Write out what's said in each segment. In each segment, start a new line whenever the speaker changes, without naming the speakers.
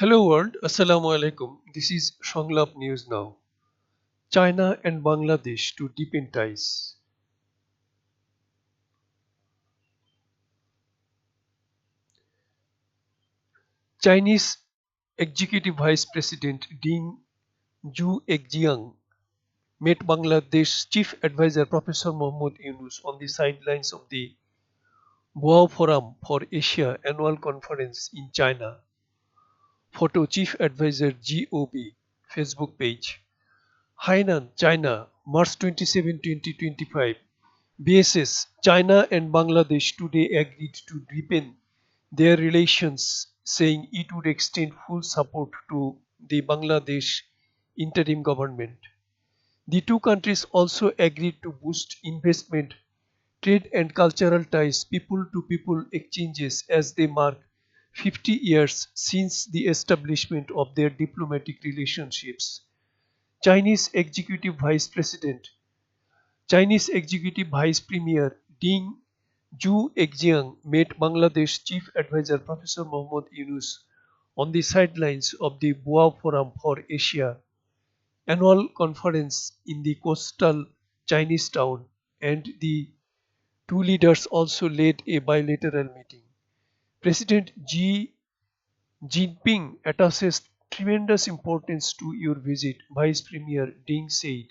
Hello world, Assalamu alaikum. This is Songlap News Now. China and Bangladesh to deepen ties. Chinese Executive Vice-President Ding Xuexiang met Bangladesh Chief Advisor Professor Mohammad Yunus on the sidelines of the Boao Forum for Asia annual conference in China. Photo Chief Advisor GOB Facebook page. Hainan, China, March 27, 2025. BSS, China and Bangladesh today agreed to deepen their relations, saying it would extend full support to the Bangladesh Interim Government. The two countries also agreed to boost investment, trade and cultural ties, people-to-people exchanges as they mark 50 years since the establishment of their diplomatic relationships. Chinese Executive Vice President Chinese Executive Vice-Premier Ding Xuexiang met Bangladesh Chief Advisor Professor Mohammad Yunus on the sidelines of the Boao Forum for Asia annual conference in the coastal Chinese town, and the two leaders also led a bilateral meeting. President Xi Jinping attaches tremendous importance to your visit, Vice Premier Ding said,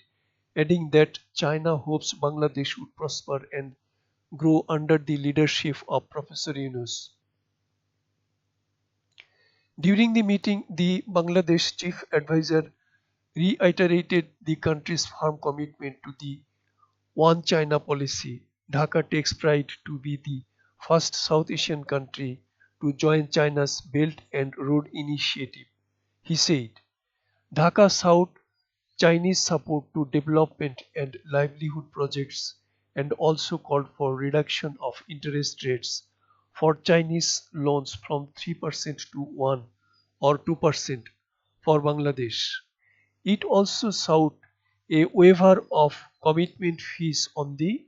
adding that China hopes Bangladesh would prosper and grow under the leadership of Professor Yunus. During the meeting, the Bangladesh chief advisor reiterated the country's firm commitment to the One China policy. Dhaka takes pride to be the first South Asian country to join China's Belt and Road Initiative, he said. Dhaka sought Chinese support to development and livelihood projects and also called for reduction of interest rates for Chinese loans from 3% to 1 or 2% for Bangladesh. It also sought a waiver of commitment fees on the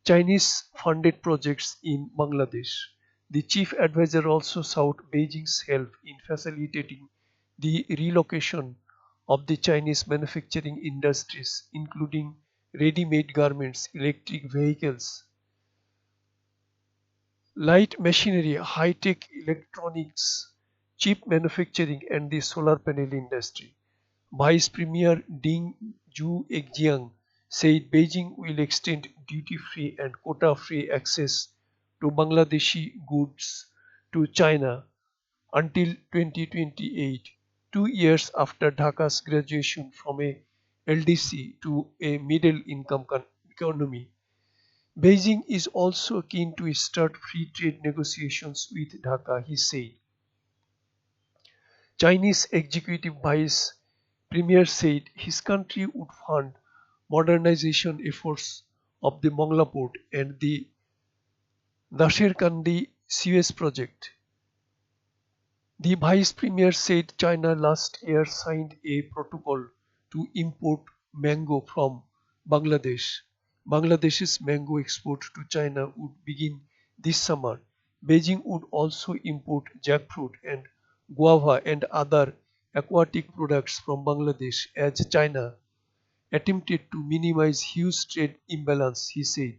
Chinese funded projects in Bangladesh. The chief advisor also sought Beijing's help in facilitating the relocation of the Chinese manufacturing industries, including ready-made garments, electric vehicles, light machinery, high-tech electronics, chip manufacturing, and the solar panel industry. Vice Premier Ding Xuexiang said Beijing will extend duty-free and quota-free access to Bangladeshi goods to China until 2028, 2 years after Dhaka's graduation from a LDC to a middle-income economy. Beijing is also keen to start free trade negotiations with Dhaka, he said. Chinese Executive Vice Premier said his country would fund modernization efforts of the Mongla port and the Nasherkandi Suez project. The Vice Premier said China last year signed a protocol to import mango from Bangladesh. Bangladesh's mango export to China would begin this summer. Beijing would also import jackfruit and guava and other aquatic products from Bangladesh as China attempted to minimize huge trade imbalance, he said.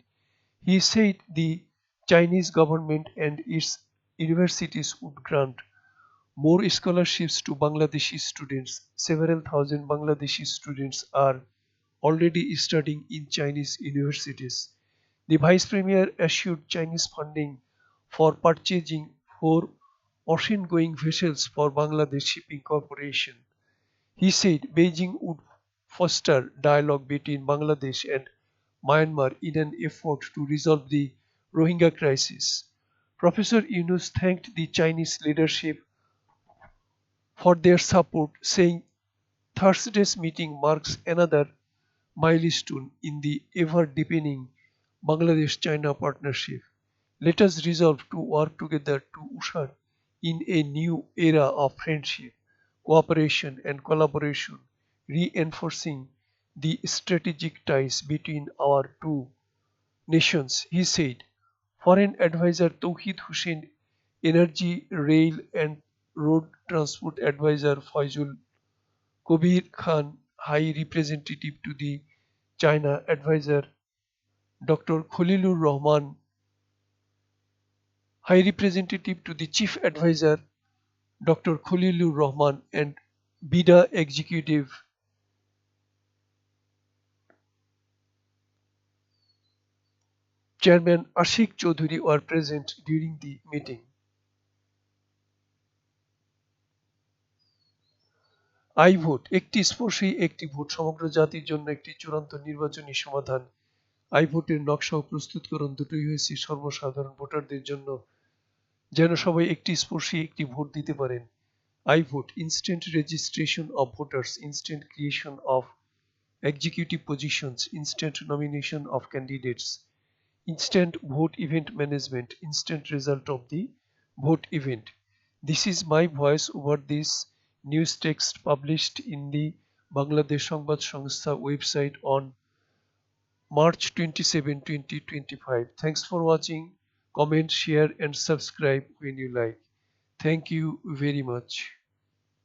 He said the Chinese government and its universities would grant more scholarships to Bangladeshi students. Several thousand Bangladeshi students are already studying in Chinese universities. The Vice Premier assured Chinese funding for purchasing four ocean-going vessels for Bangladesh Shipping Corporation. He said Beijing would foster dialogue between Bangladesh and Myanmar in an effort to resolve the Rohingya crisis. Professor Yunus thanked the Chinese leadership for their support, saying Thursday's meeting marks another milestone in the ever deepening Bangladesh China partnership. Let us resolve to work together to usher in a new era of friendship, cooperation, and collaboration, reinforcing the strategic ties between our two nations, he said. Foreign advisor Tauhid Hussein, energy, rail, and Road Transport Advisor Faizul Kobir Khan, High Representative to the China Advisor Dr. Khalilur Rahman, High Representative to the Chief Advisor Dr. Khalilur Rahman, and BIDA Executive Chairman Ashik Chaudhary were present during the meeting. I vote, একটি স্পর্শী একটি vote সমগ্র জাতির জন্য একটি চূড়ান্ত নির্বাচনী সমাধান। I ভোটের নকশা ও প্রস্তুতকরণ দুটোই হয়েছে সর্বসাধারণ ভোটারদের জন্য, যেন সবাই একটি স্পর্শী একটি ভোট দিতে পারেন। I vote, instant registration of voters, instant creation of executive positions, instant nomination of candidates, instant vote event management, instant result of the vote event. This is my voice over this news text published in the Bangladesh Sangbad Sangstha website on March 27, 2025. Thanks for watching. Comment, share and subscribe when you like. Thank you very much.